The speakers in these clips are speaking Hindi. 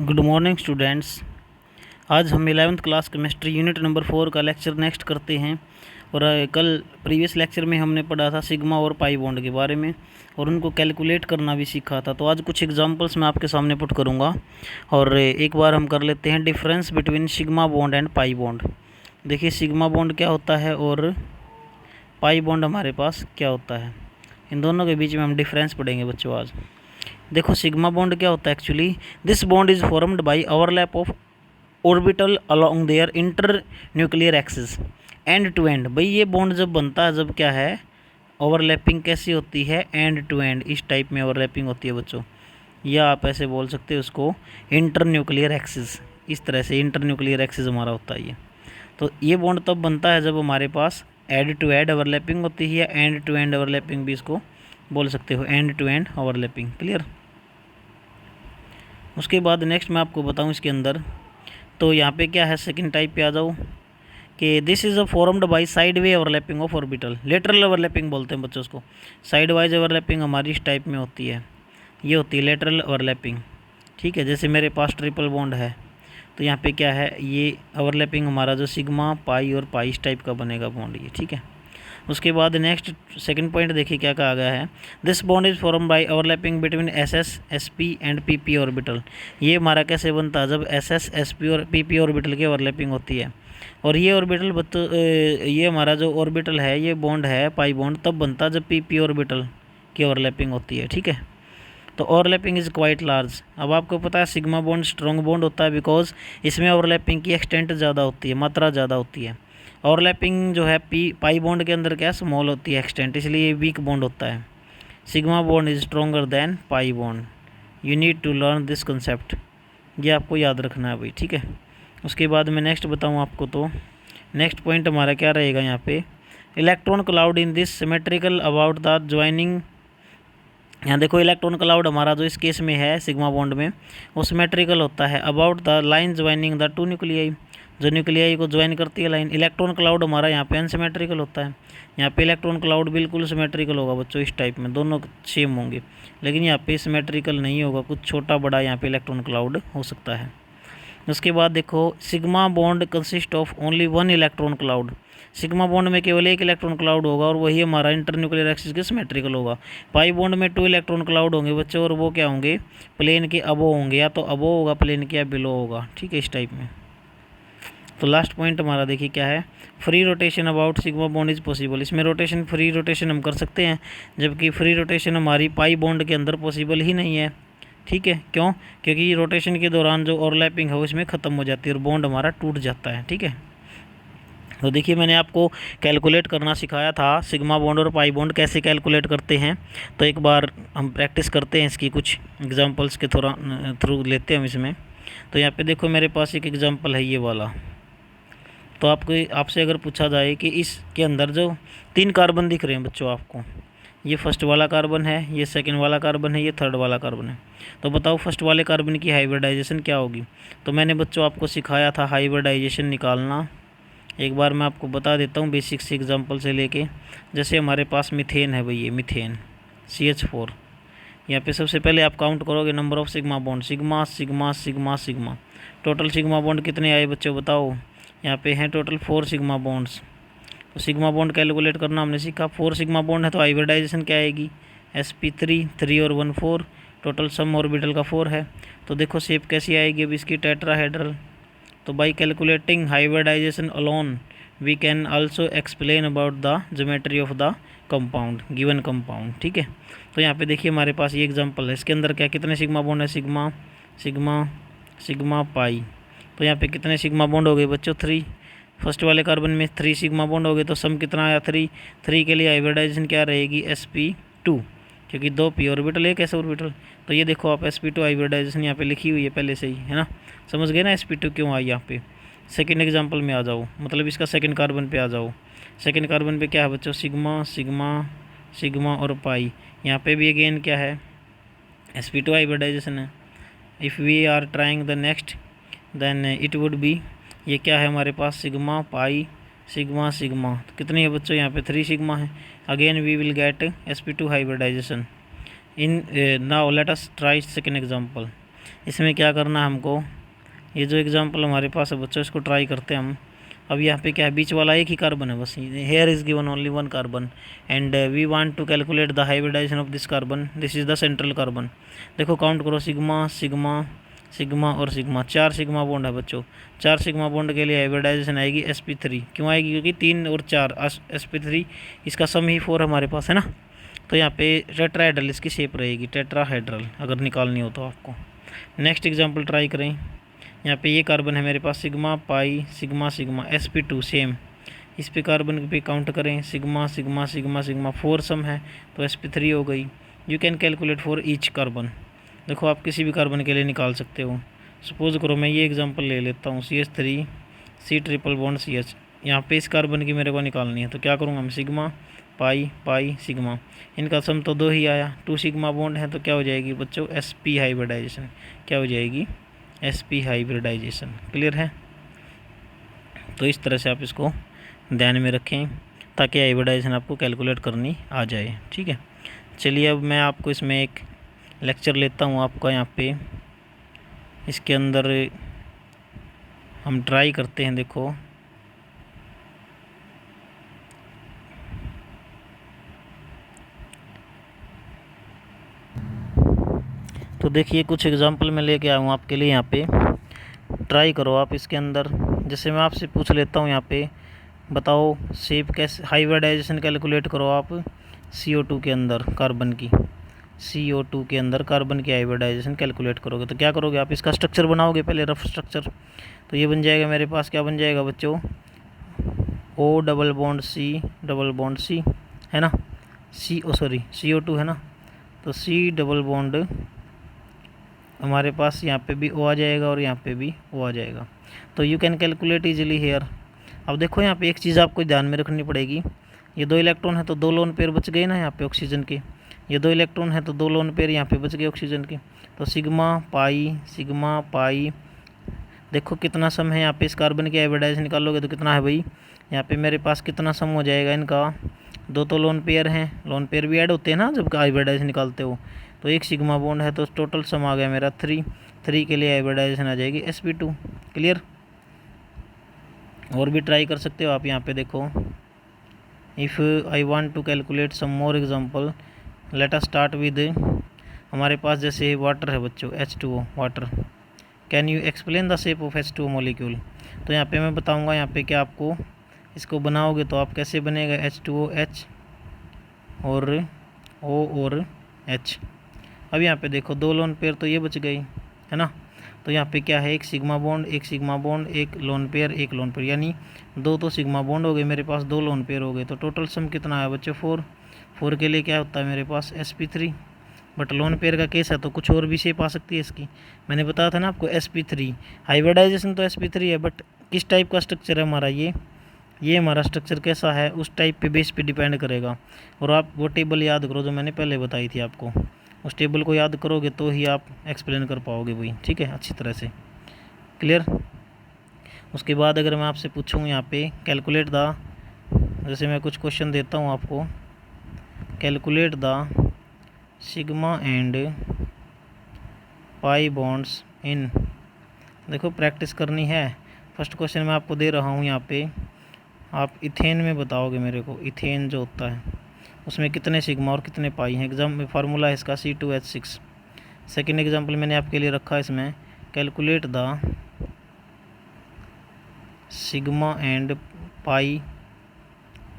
Good morning students. आज हम 11वीं क्लास केमिस्ट्री यूनिट नंबर 4 का लेक्चर नेक्स्ट करते हैं। और कल प्रीवियस लेक्चर में हमने पढ़ा था सिग्मा और पाई बॉन्ड के बारे में और उनको कैलकुलेट करना भी सीखा था। तो आज कुछ एग्जांपल्स मैं आपके सामने पुट करूंगा और एक बार हम कर लेते हैं difference between sigma bond and pi bond. देखिए सिग्मा बॉन्ड क्या होता है और पाई बॉन्ड हमारे पास क्या होता है, इन दोनों के बीच में हम डिफरेंस पढ़ेंगे बच्चों आज। देखो सिग्मा बॉन्ड क्या होता है actually, this bond is formed by overlap of orbital along their internuclear axis end to end. भाई ये बॉन्ड जब बनता है जब क्या है, ओवरलैपिंग कैसी होती है, एंड टू एंड इस टाइप में ओवरलैपिंग होती है बच्चों, या आप ऐसे बोल सकते हो उसको इंटर न्यूक्लियर एक्सिस। इस तरह से इंटर न्यूक्लियर एक्सिस हमारा होता है ये। तो ये बॉन्ड तब बनता है जब हमारे पास एड टू एड ओवरलैपिंग होती है, या एंड टू एंड ओवरलैपिंग भी इसको बोल सकते हो, end to end overlapping. Clear. उसके बाद नेक्स्ट मैं आपको बताऊं इसके अंदर, तो यहाँ पे क्या है, सेकंड टाइप पे आ जाओ कि this is a formed by side way overlapping of orbital. Lateral overlapping बोलते हैं बच्चों उसको। साइड वाइज ओवरलैपिंग हमारी इस टाइप में होती है, ये होती है लेटरल ओवरलैपिंग। ठीक है, जैसे मेरे पास ट्रिपल बॉन्ड है तो यहाँ पे क्या है, ये ओवरलैपिंग हमारा जो सिग्मा पाई और पाई इस टाइप का बनेगा बॉन्ड ये। ठीक है। उसके बाद नेक्स्ट सेकंड पॉइंट देखिए क्या कहा गया है, this bond is form by overlapping between S S S P and P P orbital. ये हमारा कैसे बनता है, जब एस एस एस पी और पी पी ऑर्बिटल की ओवरलैपिंग होती है। और ये ऑर्बिटल ये हमारा जो ऑर्बिटल है, ये बॉन्ड है पाई बॉन्ड, तब बनता है जब पी पी ऑर्बिटल की ओवरलैपिंग होती है। ठीक है। तो ओवरलैपिंग इज़ क्वाइट लार्ज। अब आपको पता है सिग्मा बॉन्ड स्ट्रॉन्ग बॉन्ड होता है बिकॉज इसमें ओवरलैपिंग की एक्सटेंट ज़्यादा होती है, मात्रा ज़्यादा होती है। ओवरलैपिंग जो है पाई बॉन्ड के अंदर क्या स्मॉल होती है एक्सटेंट, इसलिए वीक बॉन्ड होता है। Sigma bond is stronger than pi bond. You need to learn this concept, ये आपको याद रखना है भाई। ठीक है। उसके बाद मैं नेक्स्ट बताऊँ आपको, तो नेक्स्ट पॉइंट हमारा क्या रहेगा यहाँ पे, electron cloud in this symmetrical about the joining. यहाँ देखो इलेक्ट्रॉन क्लाउड हमारा जो इस केस में है सिग्मा बॉन्ड में, वो सिमेट्रिकल होता है about the line joining the two nuclei, जो न्यूक्लियाई को ज्वाइन करती है लाइन। इलेक्ट्रॉन क्लाउड हमारा यहाँ पे अनसिमेट्रिकल होता है, यहाँ पे इलेक्ट्रॉन क्लाउड बिल्कुल सिमेट्रिकल होगा बच्चों, इस टाइप में दोनों सेम होंगे। लेकिन यहाँ पे सिमेट्रिकल नहीं होगा, कुछ छोटा बड़ा यहाँ पे इलेक्ट्रॉन क्लाउड हो सकता है। उसके बाद देखो sigma bond consist of only one electron cloud. Sigma bond में केवल एक इलेक्ट्रॉन क्लाउड होगा और वही हमारा इंटरन्यूक्लियर एक्सिस के सिमेट्रिकल होगा। पाई बॉन्ड में 2 इलेक्ट्रॉन क्लाउड होंगे बच्चों, और वो क्या होंगे, प्लेन के अबो होंगे, या तो अबो होगा प्लेन के या बिलो होगा। ठीक है, इस टाइप में। तो लास्ट पॉइंट हमारा देखिए क्या है, free rotation about sigma bond is possible. इसमें रोटेशन फ्री रोटेशन हम कर सकते हैं, जबकि फ्री रोटेशन हमारी पाई बॉन्ड के अंदर पॉसिबल ही नहीं है। ठीक है, क्यों, क्योंकि रोटेशन के दौरान जो ओवरलैपिंग है वो इसमें ख़त्म हो जाती है और बॉन्ड हमारा टूट जाता है। ठीक है। तो देखिए मैंने आपको कैलकुलेट करना सिखाया था सिग्मा बॉन्ड और पाई बॉन्ड कैसे कैलकुलेट करते हैं, तो एक बार हम प्रैक्टिस करते हैं इसकी, कुछ एग्जांपल्स के थ्रू लेते हैं हम इसमें। तो यहाँ पे देखो मेरे पास एक एग्जांपल है ये वाला। तो आपसे अगर पूछा जाए कि इसके अंदर जो 3 कार्बन दिख रहे हैं बच्चों आपको, ये फर्स्ट वाला कार्बन है, ये सेकंड वाला कार्बन है, ये थर्ड वाला कार्बन है, तो बताओ फर्स्ट वाले कार्बन की हाइब्रिडाइजेशन क्या होगी। तो मैंने बच्चों आपको सिखाया था हाइब्रिडाइजेशन निकालना, एक बार मैं आपको बता देता हूँ बेसिक से एग्जांपल से लेके। जैसे हमारे पास मीथेन है भाई, ये मीथेन CH4। यहाँ पे सबसे पहले आप काउंट करोगे number of sigma bond, sigma sigma sigma sigma. Total sigma bond कितने आए बच्चों बताओ, यहाँ पे हैं टोटल 4 सिग्मा बॉन्ड्स। तो सिग्मा बॉन्ड कैलकुलेट करना हमने सीखा, 4 सिग्मा बॉन्ड है तो हाइब्रिडाइजेशन क्या आएगी, sp3, 3 और 1 4, टोटल सम ऑर्बिटल का 4 है। तो देखो शेप कैसी आएगी अब इसकी, टेट्राहेड्रल। तो by calculating hybridisation alone we can also explain about the geometry of the compound, given compound. ठीक है। तो यहाँ पे देखिए हमारे पास ये एग्जांपल है, इसके अंदर क्या कितने सिग्मा बॉन्ड है, सिग्मा सिग्मा सिग्मा पाई। तो यहाँ पे कितने सिग्मा बॉन्ड हो गए बच्चों, 3। फर्स्ट वाले कार्बन में 3 सिग्मा बॉन्ड हो गए, तो सम कितना आया 3। 3 के लिए हाइब्रिडाइजेशन क्या रहेगी, sp2, क्योंकि 2 p ऑर्बिटल एक ऐसा ऑर्बिटल। तो ये देखो आप sp2 हाइब्रिडाइजेशन यहाँ पे लिखी हुई है पहले से ही, है ना, समझ गए ना sp2 क्यों आई यहाँ पे। सेकंड एग्जांपल में आ जाओ, मतलब इसका सेकंड कार्बन पे आ जाओ। सेकंड कार्बन पे क्या है बच्चों, सिग्मा सिग्मा सिग्मा और पाई। यहाँ पे भी अगेन क्या है, sp2 हाइब्रिडाइजेशन है। If we are trying the next then it would be, ये क्या है हमारे पास, सिग्मा पाई सिग्मा सिग्मा। तो कितनी है बच्चों, यहाँ पे 3 सिग्मा है। Again we will get sp2 hybridisation in. Now let us try second example. इसमें क्या करना है हमको, ये जो एग्जांपल हमारे पास है बच्चों, इसको ट्राई करते हैं हम। अब यहाँ पे क्या है, बीच वाला एक ही कार्बन है बस, here is given only one carbon and we want to calculate the hybridisation of this carbon, this is the central carbon. देखो काउंट करो, सिग्मा सिग्मा सिग्मा और सिग्मा, 4 सिग्मा बॉन्ड है बच्चों। 4 सिग्मा बॉन्ड के लिए हाइब्रिडाइजेशन आएगी sp3। क्यों आएगी, क्योंकि 3 और 4 sp3, इसका सम ही 4 हमारे पास है ना। तो यहाँ पे टेट्राहेड्रल इसकी शेप रहेगी, टेट्राहेड्रल अगर निकालनी हो तो आपको। नेक्स्ट एग्जांपल ट्राई करें। यहाँ पे ये कार्बन है मेरे पास, sigma pi sigma sigma sp2 same. इस पे कार्बन पे काउंट करें, sigma sigma sigma sigma, 4 sum है तो sp3 हो गई। You can calculate for each carbon. देखो आप किसी भी कार्बन के लिए निकाल सकते हो। सपोज करो मैं ये एग्जांपल ले लेता हूँ, CH3 C triple bond CH। यहाँ पे इस कार्बन की मेरे को निकालनी है, तो क्या करूँगा मैं, सिग्मा पाई पाई सिग्मा, इनका सम तो 2 ही आया, 2 सिग्मा बॉन्ड है, तो क्या हो जाएगी बच्चों, sp हाइब्रिडाइजेशन। क्या हो जाएगी, sp हाइब्रिडाइजेशन। क्लियर है। तो इस तरह से आप इसको ध्यान में रखें ताकि हाइब्रिडाइजेशन आपको कैलकुलेट करनी आ जाए। ठीक है, चलिए अब मैं आपको इसमें एक लेक्चर लेता हूँ आपका। यहाँ पे इसके अंदर हम ट्राई करते हैं। देखो तो देखिए कुछ एग्जांपल मैं लेके आया हूँ आपके लिए। यहाँ पे ट्राई करो आप इसके अंदर। जैसे मैं आपसे पूछ लेता हूँ यहाँ पे, बताओ शेप कैसे, हाइब्रिडाइजेशन कैलकुलेट करो आप CO2 के अंदर कार्बन की, CO2 के अंदर कार्बन की हाइब्रिडाइजेशन कैलकुलेट करोगे तो क्या करोगे आप, इसका स्ट्रक्चर बनाओगे पहले, रफ स्ट्रक्चर। तो ये बन जाएगा मेरे पास, क्या बन जाएगा बच्चों, O डबल बॉन्ड C है ना, CO2 है ना, तो C डबल बॉन्ड हमारे पास यहाँ पे भी O आ जाएगा और यहाँ पे भी O आ जाएगा। तो you can calculate easily here. अब देखो यहाँ पे एक चीज़ आपको ध्यान में रखनी पड़ेगी, ये 2 इलेक्ट्रॉन है तो 2 लोन पेयर बच गए ना यहाँ पे ऑक्सीजन के, ये 2 इलेक्ट्रॉन है तो 2 लोन पेयर यहाँ पे बच गए ऑक्सीजन के। तो सिग्मा पाई, देखो कितना सम है यहाँ पे, इस कार्बन की हाइब्रिडाइजेशन निकालोगे तो कितना है भाई, यहाँ पे मेरे पास कितना सम हो जाएगा इनका, 2 तो लोन पेयर हैं, लोन पेयर भी ऐड होते हैं ना जब हाइब्रिडाइजेशन निकालते हो। तो 1 सिग्मा बॉन्ड है तो टोटल सम आ गया मेरा 3 के लिए हाइब्रिडाइजेशन आ जाएगी sp2। क्लियर। और भी ट्राई कर सकते हो आप। यहाँ पे देखो, if I want to calculate some more example, let us start with, हमारे पास जैसे वाटर है बच्चों, H2O water. Can you explain the shape of H2O molecule. तो यहाँ पे मैं बताऊँगा, यहाँ पे क्या आपको इसको बनाओगे तो आप कैसे बनेगा, H2O H और O और H। अब यहाँ पे देखो 2 लोन पेयर तो ये बच गई है ना। तो यहाँ पे क्या है, 1 sigma bond 1 lone pair 1 lone pair, यानी 2 तो सिग्मा बॉन्ड हो गए मेरे पास, 2 लोन पेयर हो गए। तो टोटल सम कितना आया बच्चों, 4 के लिए क्या होता है मेरे पास sp3। बट लोन पेयर का केस है तो कुछ और भी शेप आ सकती है इसकी। मैंने बताया था ना आपको sp3 हाइब्रिडाइजेशन तो sp3 है, बट किस टाइप का स्ट्रक्चर है हमारा, ये हमारा स्ट्रक्चर कैसा है उस टाइप पे बेस पे डिपेंड करेगा। और आप वो टेबल याद करो जो मैंने पहले बताई थी आपको, उस टेबल को याद करोगे तो ही आप एक्सप्लेन कर पाओगे भाई। ठीक है, अच्छी तरह से। क्लियर। उसके बाद अगर मैं आपसे पूछूँ यहाँ पे कैलकुलेट द, जैसे मैं कुछ क्वेश्चन देता हूँ आपको, calculate the sigma and pi bonds in, देखो प्रैक्टिस करनी है। फर्स्ट क्वेश्चन मैं आपको दे रहा हूँ यहाँ पे, आप इथेन में बताओगे मेरे को, इथेन जो होता है उसमें कितने सिग्मा और कितने पाई हैं। एग्जाम में फार्मूला है इसका C2H6। सेकेंड एग्जाम्पल मैंने आपके लिए रखा है इसमें, calculate the sigma and pi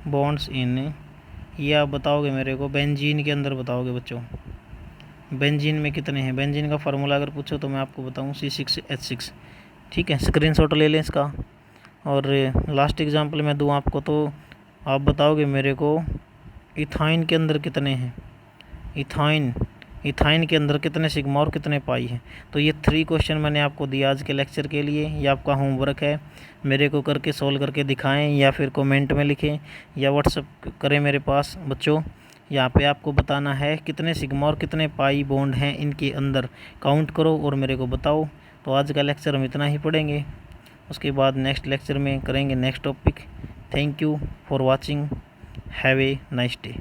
bonds in, ये आप बताओगे मेरे को बेंजीन के अंदर बताओगे बच्चों, बेंजीन में कितने हैं। बेंजीन का फार्मूला अगर पूछो तो मैं आपको बताऊँ C6H6। ठीक है, स्क्रीनशॉट ले लें इसका। और लास्ट एग्जांपल मैं दूँ आपको तो आप बताओगे मेरे को इथाइन के अंदर कितने हैं, इथाइन के अंदर कितने सिग्मा और कितने पाई हैं। तो ये 3 क्वेश्चन मैंने आपको दिया आज के लेक्चर के लिए। ये आपका होमवर्क है, मेरे को करके सॉल्व करके दिखाएं या फिर कमेंट में लिखें या व्हाट्सअप करें मेरे पास बच्चों। यहाँ पे आपको बताना है कितने सिग्मा और कितने पाई बॉन्ड हैं इनके अंदर, काउंट करो और मेरे को बताओ। तो आज का लेक्चर हम इतना ही पढ़ेंगे, उसके बाद नेक्स्ट लेक्चर में करेंगे next topic. Thank you for watching, have a nice day.